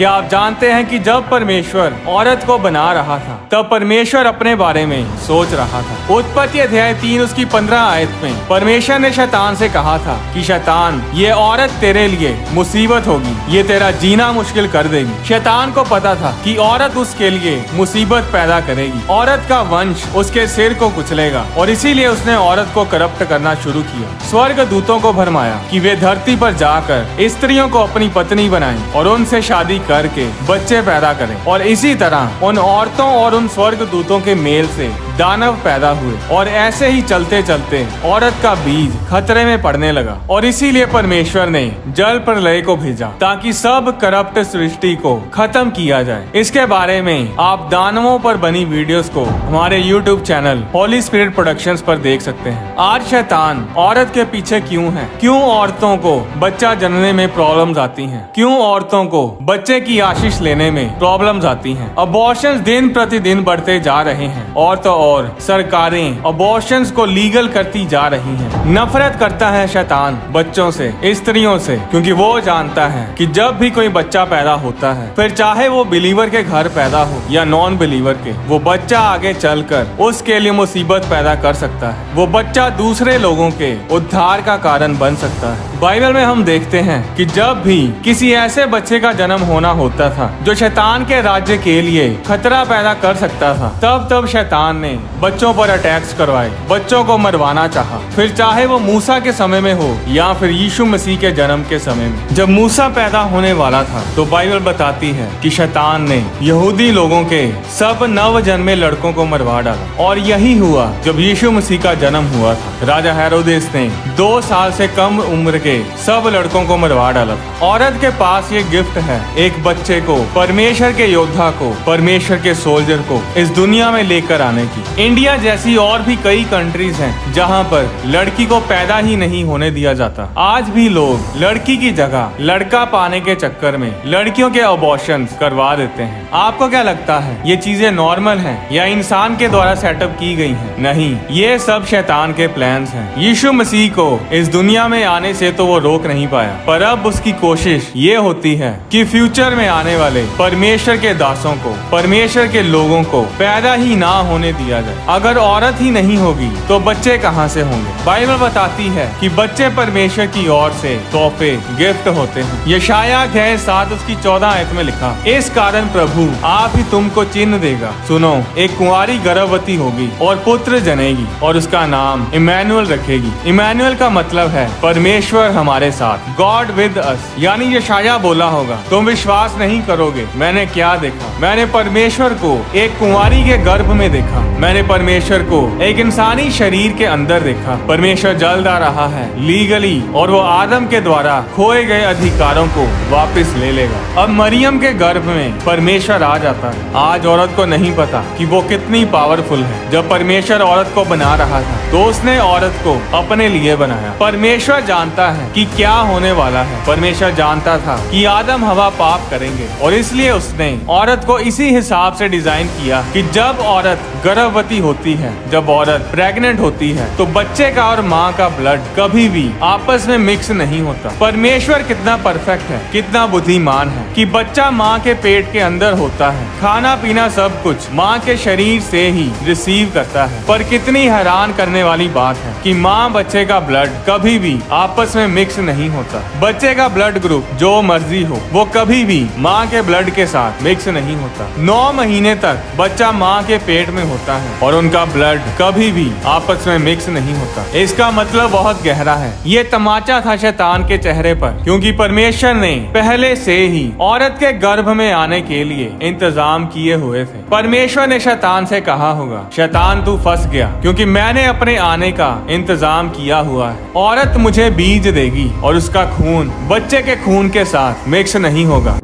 क्या आप जानते हैं कि जब परमेश्वर औरत को बना रहा था तब परमेश्वर अपने बारे में सोच रहा था। उत्पत्ति अध्याय 3 उसकी 15 आयत में परमेश्वर ने शैतान से कहा था कि शैतान, ये औरत तेरे लिए मुसीबत होगी, ये तेरा जीना मुश्किल कर देगी। शैतान को पता था कि औरत उसके लिए मुसीबत पैदा करेगी, औरत का वंश उसके सिर को कुचलेगा, और इसीलिए उसने औरत को करप्ट करना शुरू किया। स्वर्ग दूतों को भरमाया कि वे धरती पर जाकर स्त्रियों को अपनी पत्नी बनाएं और उनसे शादी करके बच्चे पैदा करें, और इसी तरह उन औरतों और उन स्वर्ग दूतों के मेल से दानव पैदा हुए, और ऐसे ही चलते चलते औरत का बीज खतरे में पड़ने लगा, और इसीलिए परमेश्वर ने जल प्रलय को भेजा ताकि सब करप्ट सृष्टि को खत्म किया जाए। इसके बारे में आप दानवों पर बनी वीडियोस को हमारे YouTube channel Holi spirit productions पर देख सकते हैं। आज शैतान औरत के पीछे क्यों है? क्यों औरतों को बच्चा जनने में प्रॉब्लम्स आती हैं? क्यों औरतों को बच्चे की आशीष लेने में प्रॉब्लम्स आती हैं? अबॉर्शंस दिन प्रतिदिन बढ़ते जा रहे हैं, और तो और सरकारें अबॉर्शंस को लीगल करती जा रही हैं। नफरत करता है शैतान बच्चों से, स्त्रियों से, क्योंकि वो जानता है कि जब भी कोई बच्चा पैदा होता है, फिर चाहे वो बिलीवर के घर पैदा हो या नॉन बिलीवर के, वो बच्चा आगे चलकर उसके लिए मुसीबत पैदा कर सकता है। वो बच्चा दूसरे लोगों के उद्धार का कारण बन सकता है। बाइबल में हम देखते हैं कि जब भी किसी ऐसे बच्चे का जन्म होना होता था जो शैतान के राज्य के लिए खतरा पैदा कर सकता था, तब शैतान ने बच्चों पर अटैक्स करवाए, बच्चों को मरवाना चाहा। फिर चाहे वो मूसा के समय में हो या फिर यीशु मसीह के जन्म के समय में। जब मूसा पैदा होने वाला था तो बाइबल बताती है कि शैतान ने यहूदी लोगों के सब नव जन्मे लड़कों को मरवा डाला, और यही हुआ जब यीशु मसीह का जन्म हुआ था। राजा हेरोदेस ने 2 साल से कम उम्र के सब लड़कों को मरवा डाला था। औरत के पास ये गिफ्ट है, एक बच्चे को, परमेश्वर के योद्धा को, परमेश्वर के सोल्जर को इस दुनिया में लेकर आने की। इंडिया जैसी और भी कई कंट्रीज हैं जहां पर लड़की को पैदा ही नहीं होने दिया जाता। आज भी लोग लड़की की जगह लड़का पाने के चक्कर में लड़कियों के अबॉर्शन करवा देते हैं। आपको क्या लगता है ये चीजें नॉर्मल हैं या इंसान के द्वारा सेटअप की गई हैं? नहीं, ये सब शैतान के प्लान्स हैं। यीशु मसीह को इस दुनिया में आने से तो वो रोक नहीं पाया, पर अब उसकी कोशिश ये होती है कि फ्यूचर में आने वाले परमेश्वर के दासों को, परमेश्वर के लोगों को पैदा ही ना होने दिया जाए। अगर औरत ही नहीं होगी तो बच्चे कहां से होंगे? बाइबल बताती है कि बच्चे परमेश्वर की ओर से तोहफे, गिफ्ट होते हैं। यशायाह अध्याय 7 उसकी 14 आयत में लिखा, इस कारण प्रभु आप ही तुमको चिन्ह देगा। सुनो, एक कुंवारी गर्भवती होगी और पुत्र जनेगी और उसका नाम इमैनुअल रखेगी। इमैनुअल का मतलब है परमेश्वर हमारे साथ, गॉड विद अस। यानी यशायाह बोला होगा, तुम विश्वास नहीं करोगे, मैंने क्या देखा? मैंने परमेश्वर को एक कुंवारी के गर्भ में देखा, मैंने परमेश्वर को एक इंसानी शरीर के अंदर देखा। परमेश्वर जल्द आ रहा है लीगली, और वो आदम के द्वारा खोए गए अधिकारों को वापस ले लेगा। अब मरियम के गर्भ में परमेश्वर आ जाता है। आज औरत को नहीं पता कि वो कितनी पावरफुल है। जब परमेश्वर औरत को बना रहा था तो उसने औरत को अपने लिए बनाया। परमेश्वर जानता है कि क्या होने वाला है। परमेश्वर जानता था कि आदम हवा पाप करेंगे, और इसलिए उसने औरत को इसी हिसाब से डिजाइन किया कि जब औरत गर्भवती होती है, जब औरत प्रेग्नेंट होती है, तो बच्चे का और माँ का ब्लड कभी भी आपस में मिक्स नहीं होता। परमेश्वर कितना परफेक्ट है, कितना बुद्धिमान है कि बच्चा माँ के पेट के अंदर होता है, खाना पीना सब कुछ माँ के शरीर से ही रिसीव करता है। पर कितनी हैरान करने वाली बात है कि माँ बच्चे का ब्लड कभी भी आपस में मिक्स नहीं होता। बच्चे का ब्लड ग्रुप जो मर्जी हो, वो कभी भी माँ के ब्लड के साथ मिक्स नहीं होता। 9 महीने तक बच्चा माँ के पेट में होता है और उनका ब्लड कभी भी आपस में मिक्स नहीं होता। इसका मतलब बहुत गहरा है। ये तमाचा था शैतान के चेहरे पर, क्योंकि परमेश्वर ने पहले से ही औरत के गर्भ में आने के लिए इंतजाम किए हुए थे। परमेश्वर ने शैतान से कहा होगा, शैतान तू फंस गया, क्योंकि मैंने अपने आने का इंतजाम किया हुआ है। औरत मुझे बीज देगी और उसका खून बच्चे के खून के साथ मिक्स नहीं होगा।